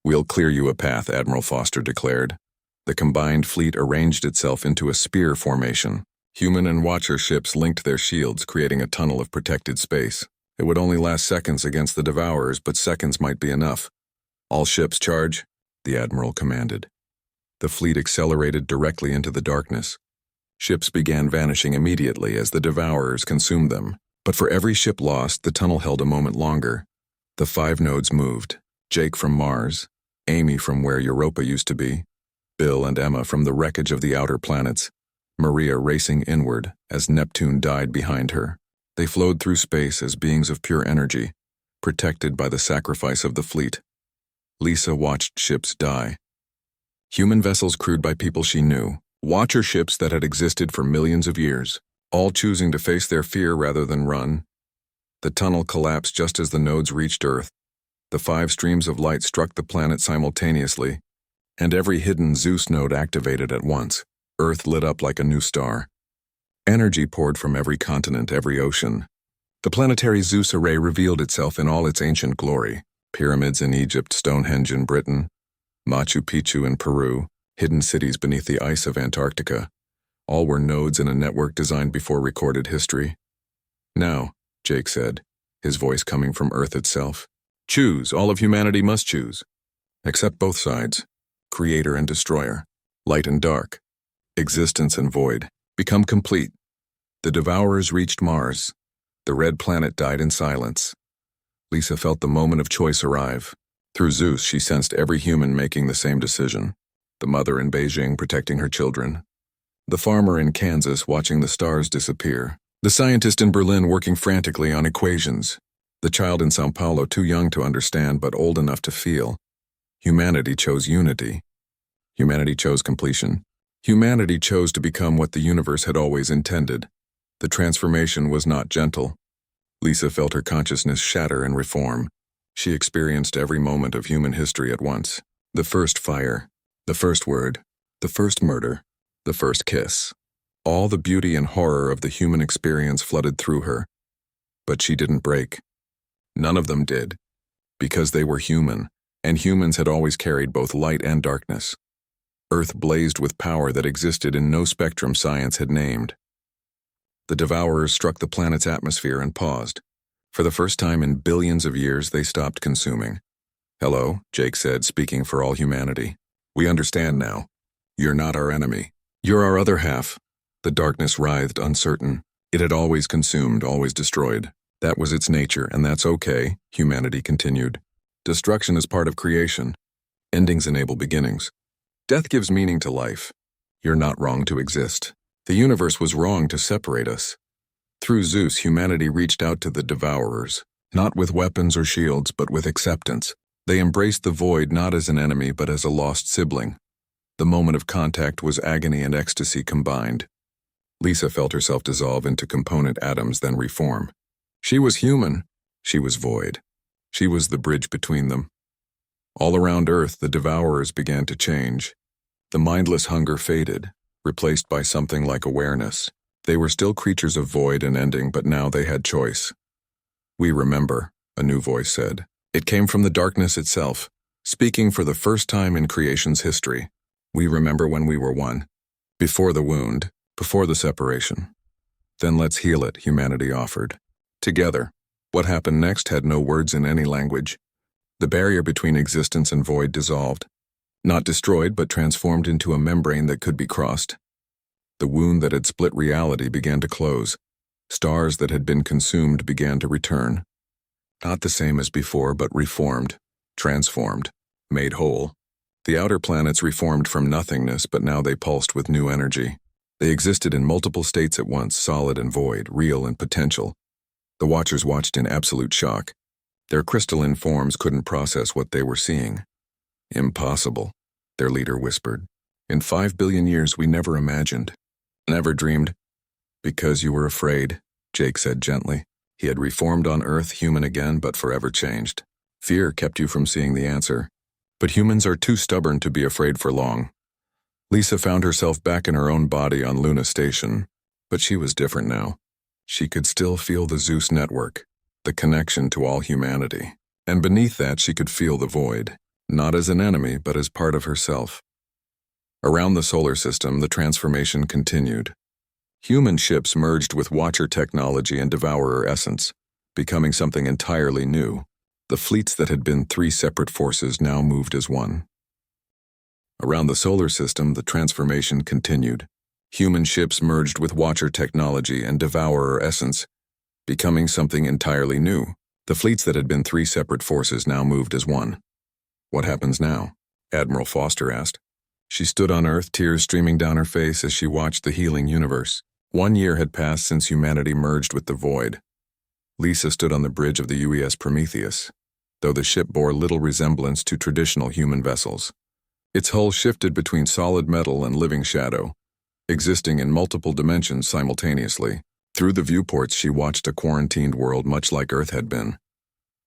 We'll clear you a path, Admiral Foster declared. The combined fleet arranged itself into a spear formation. Human and Watcher ships linked their shields, creating a tunnel of protected space. It would only last seconds against the Devourers, but seconds might be enough. All ships charge, the Admiral commanded. The fleet accelerated directly into the darkness. Ships began vanishing immediately as the Devourers consumed them. But for every ship lost, the tunnel held a moment longer. The 5 nodes moved. Jake from Mars, Amy from where Europa used to be, Bill and Emma from the wreckage of the outer planets, Maria racing inward as Neptune died behind her. They flowed through space as beings of pure energy, protected by the sacrifice of the fleet. Lisa watched ships die. Human vessels crewed by people she knew, Watcher ships that had existed for millions of years, all choosing to face their fear rather than run. The tunnel collapsed just as the nodes reached Earth. The 5 streams of light struck the planet simultaneously, and every hidden ZEUS node activated at once. Earth lit up like a new star. Energy poured from every continent, every ocean. The planetary ZEUS array revealed itself in all its ancient glory. Pyramids in Egypt, Stonehenge in Britain, Machu Picchu in Peru, hidden cities beneath the ice of Antarctica. All were nodes in a network designed before recorded history. Now, Jake said, his voice coming from Earth itself. Choose, all of humanity must choose. Accept both sides, creator and destroyer, light and dark, existence and void. Become complete. The Devourers reached Mars. The red planet died in silence. Lisa felt the moment of choice arrive. Through ZEUS, she sensed every human making the same decision. The mother in Beijing protecting her children. The farmer in Kansas watching the stars disappear. The scientist in Berlin working frantically on equations. The child in Sao Paulo too young to understand but old enough to feel. Humanity chose unity. Humanity chose completion. Humanity chose to become what the universe had always intended. The transformation was not gentle. Lisa felt her consciousness shatter and reform. She experienced every moment of human history at once. The first fire, the first word, the first murder, the first kiss. All the beauty and horror of the human experience flooded through her. But she didn't break. None of them did. Because they were human, and humans had always carried both light and darkness. Earth blazed with power that existed in no spectrum science had named. The Devourers struck the planet's atmosphere and paused. For the first time in billions of years, they stopped consuming. Hello, Jake said, speaking for all humanity. We understand now. You're not our enemy. You're our other half. The darkness writhed, uncertain. It had always consumed, always destroyed. That was its nature, and that's okay, humanity continued. Destruction is part of creation. Endings enable beginnings. Death gives meaning to life. You're not wrong to exist. The universe was wrong to separate us. Through ZEUS, humanity reached out to the Devourers, not with weapons or shields, but with acceptance. They embraced the void not as an enemy, but as a lost sibling. The moment of contact was agony and ecstasy combined. Lisa felt herself dissolve into component atoms, then reform. She was human. She was void. She was the bridge between them. All around Earth, the devourers began to change. The mindless hunger faded, replaced by something like awareness. They were still creatures of void and ending, but now they had choice. "We remember," a new voice said. It came from the darkness itself, speaking for the first time in creation's history. "We remember when we were one. Before the wound, before the separation. Then let's heal it," humanity offered. Together. What happened next had no words in any language. The barrier between existence and void dissolved. Not destroyed, but transformed into a membrane that could be crossed. The wound that had split reality began to close. Stars that had been consumed began to return. Not the same as before, but reformed, transformed, made whole. The outer planets reformed from nothingness, but now they pulsed with new energy. They existed in multiple states at once, solid and void, real and potential. The Watchers watched in absolute shock. Their crystalline forms couldn't process what they were seeing. "Impossible," their leader whispered. "In 5 billion years we never imagined. Never dreamed." "Because you were afraid," Jake said gently. He had reformed on Earth, human again, but forever changed. Fear kept you from seeing the answer. But humans are too stubborn to be afraid for long. Lisa found herself back in her own body on Luna Station, but she was different now. She could still feel the ZEUS network, the connection to all humanity. And beneath that she could feel the void, not as an enemy, but as part of herself. Around the solar system, the transformation continued. Human ships merged with Watcher technology and Devourer essence, becoming something entirely new. The fleets that had been 3 separate forces now moved as one. Around the solar system, the transformation continued. Human ships merged with Watcher technology and Devourer essence, becoming something entirely new. The fleets that had been 3 separate forces now moved as one. "What happens now?" Admiral Foster asked. She stood on Earth, tears streaming down her face as she watched the healing universe. 1 year had passed since humanity merged with the void. Lisa stood on the bridge of the UES Prometheus, though the ship bore little resemblance to traditional human vessels. Its hull shifted between solid metal and living shadow, existing in multiple dimensions simultaneously. Through the viewports she watched a quarantined world much like Earth had been.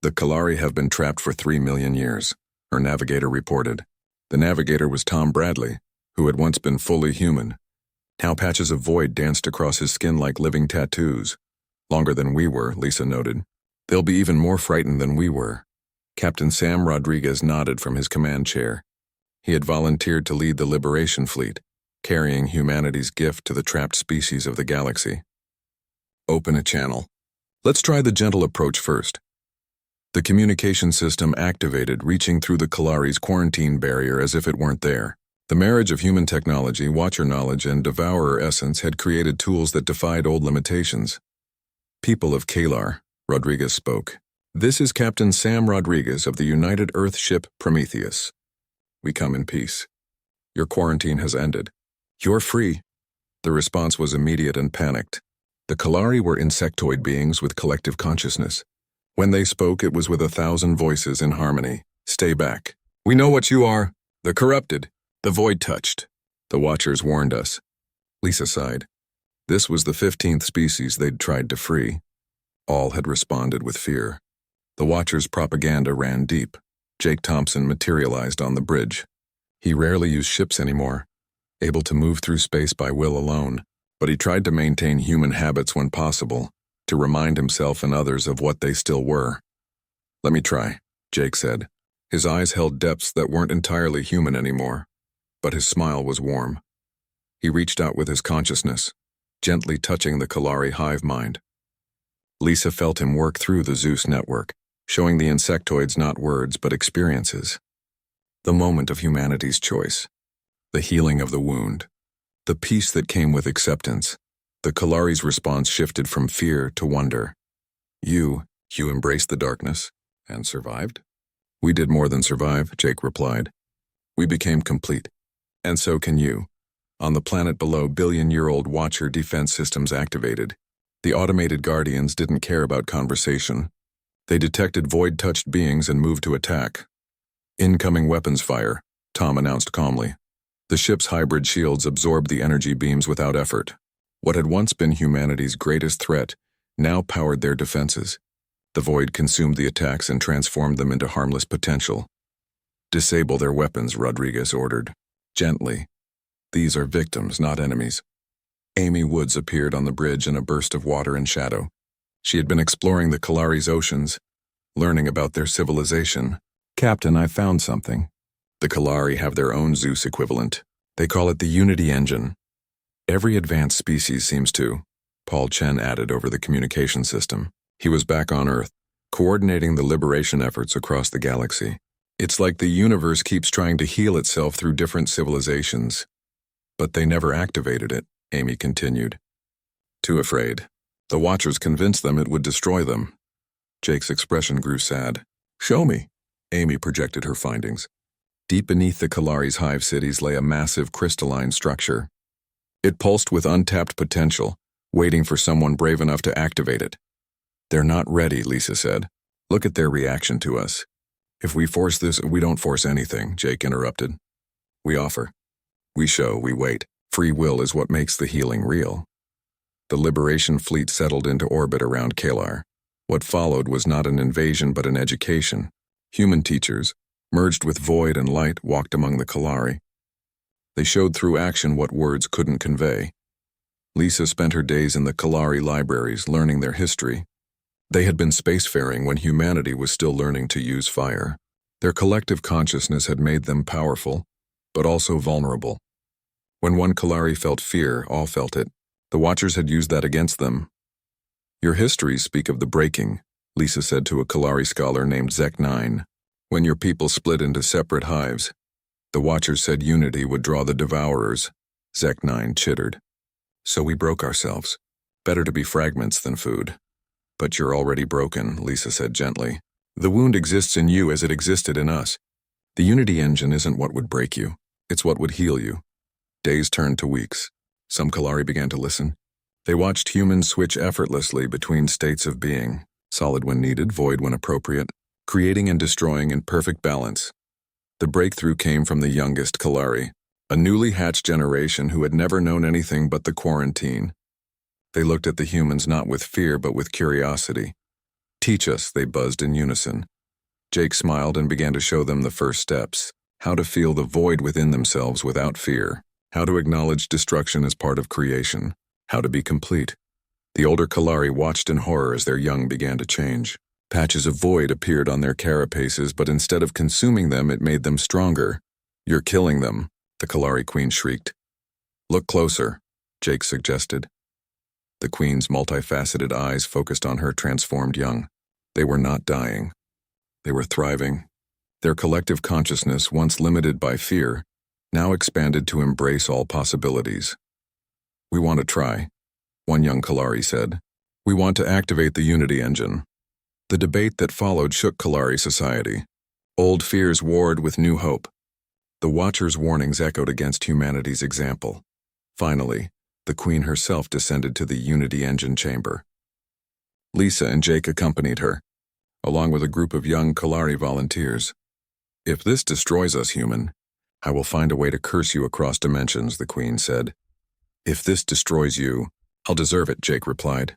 "The Kalari have been trapped for 3 million years, her navigator reported. The navigator was Tom Bradley, who had once been fully human. Now patches of void danced across his skin like living tattoos. "Longer than we were," Lisa noted. "They'll be even more frightened than we were." Captain Sam Rodriguez nodded from his command chair. He had volunteered to lead the Liberation Fleet, carrying humanity's gift to the trapped species of the galaxy. "Open a channel. Let's try the gentle approach first." The communication system activated, reaching through the Kalari's quarantine barrier as if it weren't there. The marriage of human technology, Watcher knowledge, and Devourer essence had created tools that defied old limitations. "People of Kalar," Rodriguez spoke. "This is Captain Sam Rodriguez of the United Earth ship Prometheus. We come in peace. Your quarantine has ended. You're free." The response was immediate and panicked. The Kalari were insectoid beings with collective consciousness. When they spoke, it was with 1,000 voices in harmony. "Stay back. We know what you are. The corrupted. The void touched. The Watchers warned us." Lisa sighed. This was the 15th species they'd tried to free. All had responded with fear. The Watchers' propaganda ran deep. Jake Thompson materialized on the bridge. He rarely used ships anymore, able to move through space by will alone, but he tried to maintain human habits when possible, to remind himself and others of what they still were. "Let me try," Jake said. His eyes held depths that weren't entirely human anymore, but his smile was warm. He reached out with his consciousness, gently touching the Kalari hive mind. Lisa felt him work through the ZEUS network, showing the insectoids not words but experiences. The moment of humanity's choice. The healing of the wound. The peace that came with acceptance. The Kalari's response shifted from fear to wonder. You embraced the darkness and survived?" "We did more than survive," Jake replied. "We became complete. And so can you." On the planet below, billion-year-old Watcher defense systems activated. The automated guardians didn't care about conversation. They detected void-touched beings and moved to attack. "Incoming weapons fire," Tom announced calmly. The ship's hybrid shields absorbed the energy beams without effort. What had once been humanity's greatest threat now powered their defenses. The void consumed the attacks and transformed them into harmless potential. Disable their weapons, Rodriguez ordered. Gently. These are victims, not enemies. Amy Woods appeared on the bridge in a burst of water and shadow. She had been exploring the Kalari's oceans, learning about their civilization. Captain, I found something. The Kalari have their own ZEUS equivalent. They call it the Unity Engine. Every advanced species seems to, Paul Chen added over the communication system. He was back on Earth, coordinating the liberation efforts across the galaxy. It's like the universe keeps trying to heal itself through different civilizations. But they never activated it, Amy continued. Too afraid. The Watchers convinced them it would destroy them. Jake's expression grew sad. Show me. Amy projected her findings. Deep beneath the Kalari's hive cities lay a massive crystalline structure. It pulsed with untapped potential, waiting for someone brave enough to activate it. They're not ready, Lisa said. Look at their reaction to us. If we force this, we don't force anything, Jake interrupted. We offer. We show, we wait. Free will is what makes the healing real. The Liberation Fleet settled into orbit around Kalar. What followed was not an invasion but an education. Human teachers, merged with void and light, walked among the Kalari. They showed through action what words couldn't convey. Lisa spent her days in the Kalari libraries learning their history. They had been spacefaring when humanity was still learning to use fire. Their collective consciousness had made them powerful, but also vulnerable. When one Kalari felt fear, all felt it. The Watchers had used that against them. Your histories speak of the breaking, Lisa said to a Kalari scholar named Zek-9. When your people split into separate hives, the Watchers said unity would draw the devourers. Zek-9 chittered. So we broke ourselves. Better to be fragments than food. But you're already broken, Lisa said gently. The wound exists in you as it existed in us. The Unity Engine isn't what would break you. It's what would heal you. Days turned to weeks. Some Kalari began to listen. They watched humans switch effortlessly between states of being, solid when needed, void when appropriate, creating and destroying in perfect balance. The breakthrough came from the youngest Kalari, a newly hatched generation who had never known anything but the quarantine. They looked at the humans not with fear but with curiosity. Teach us, they buzzed in unison. Jake smiled and began to show them the first steps, how to feel the void within themselves without fear, how to acknowledge destruction as part of creation, how to be complete. The older Kalari watched in horror as their young began to change. Patches of void appeared on their carapaces, but instead of consuming them, it made them stronger. You're killing them, the Kalari Queen shrieked. Look closer, Jake suggested. The Queen's multifaceted eyes focused on her transformed young. They were not dying. They were thriving. Their collective consciousness, once limited by fear, now expanded to embrace all possibilities. We want to try, one young Kalari said. We want to activate the Unity Engine. The debate that followed shook Kalari society. Old fears warred with new hope. The Watchers' warnings echoed against humanity's example. Finally, the Queen herself descended to the Unity Engine chamber. Lisa and Jake accompanied her, along with a group of young Kalari volunteers. If this destroys us, human, I will find a way to curse you across dimensions, the Queen said. If this destroys you, I'll deserve it, Jake replied.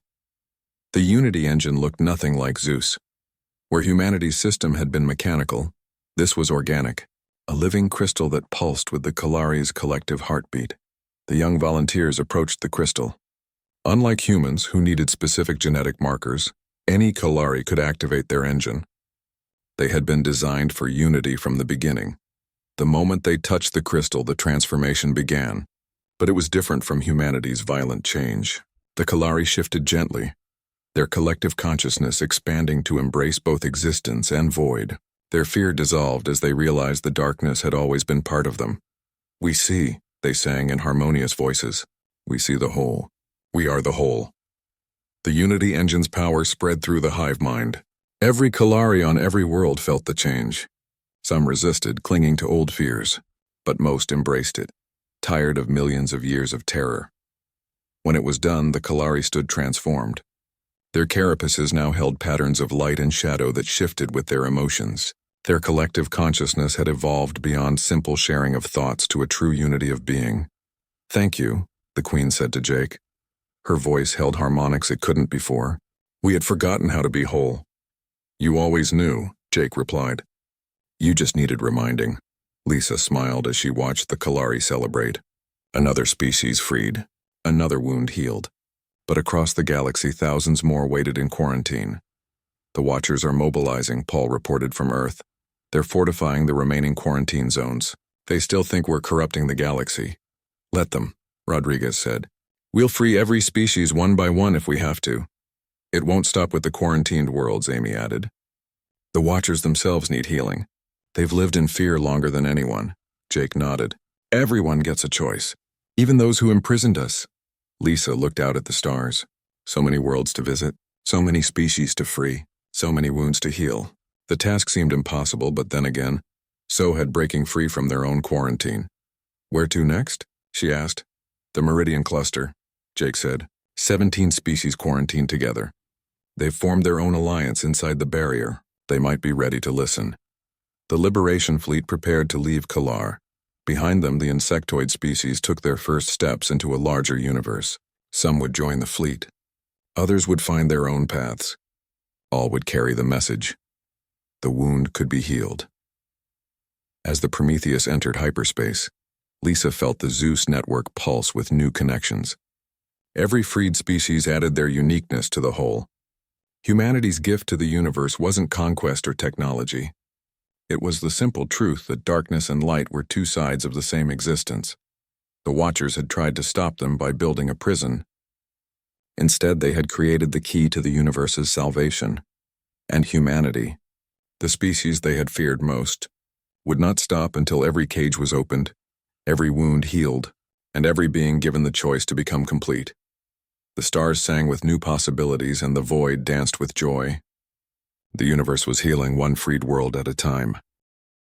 The Unity Engine looked nothing like ZEUS. Where humanity's system had been mechanical, this was organic, a living crystal that pulsed with the Kalari's collective heartbeat. The young volunteers approached the crystal. Unlike humans who needed specific genetic markers, any Kalari could activate their engine. They had been designed for unity from the beginning. The moment they touched the crystal, the transformation began. But it was different from humanity's violent change. The Kalari shifted gently, their collective consciousness expanding to embrace both existence and void. Their fear dissolved as they realized the darkness had always been part of them. We see, they sang in harmonious voices. We see the whole. We are the whole. The Unity Engine's power spread through the hive mind. Every Kalari on every world felt the change. Some resisted, clinging to old fears, but most embraced it, tired of millions of years of terror. When it was done, the Kalari stood transformed. Their carapaces now held patterns of light and shadow that shifted with their emotions. Their collective consciousness had evolved beyond simple sharing of thoughts to a true unity of being. Thank you, the Queen said to Jake. Her voice held harmonics it couldn't before. We had forgotten how to be whole. You always knew, Jake replied. You just needed reminding. Lisa smiled as she watched the Kalari celebrate. Another species freed, another wound healed. But across the galaxy, thousands more waited in quarantine. The Watchers are mobilizing, Paul reported from Earth. They're fortifying the remaining quarantine zones. They still think we're corrupting the galaxy. Let them, Rodriguez said. We'll free every species one by one if we have to. It won't stop with the quarantined worlds, Amy added. The Watchers themselves need healing. They've lived in fear longer than anyone. Jake nodded. Everyone gets a choice. Even those who imprisoned us. Lisa looked out at the stars. So many worlds to visit. So many species to free. So many wounds to heal. The task seemed impossible, but then again, so had breaking free from their own quarantine. Where to next? She asked. The Meridian Cluster, Jake said. 17 species quarantined together. They've formed their own alliance inside the barrier. They might be ready to listen. The Liberation Fleet prepared to leave Kalar. Behind them, the insectoid species took their first steps into a larger universe. Some would join the fleet. Others would find their own paths. All would carry the message. The wound could be healed. As the Prometheus entered hyperspace, Lisa felt the ZEUS network pulse with new connections. Every freed species added their uniqueness to the whole. Humanity's gift to the universe wasn't conquest or technology. It was the simple truth that darkness and light were two sides of the same existence. The Watchers had tried to stop them by building a prison. Instead, they had created the key to the universe's salvation. And humanity, the species they had feared most, would not stop until every cage was opened, every wound healed, and every being given the choice to become complete. The stars sang with new possibilities and the void danced with joy. The universe was healing one freed world at a time.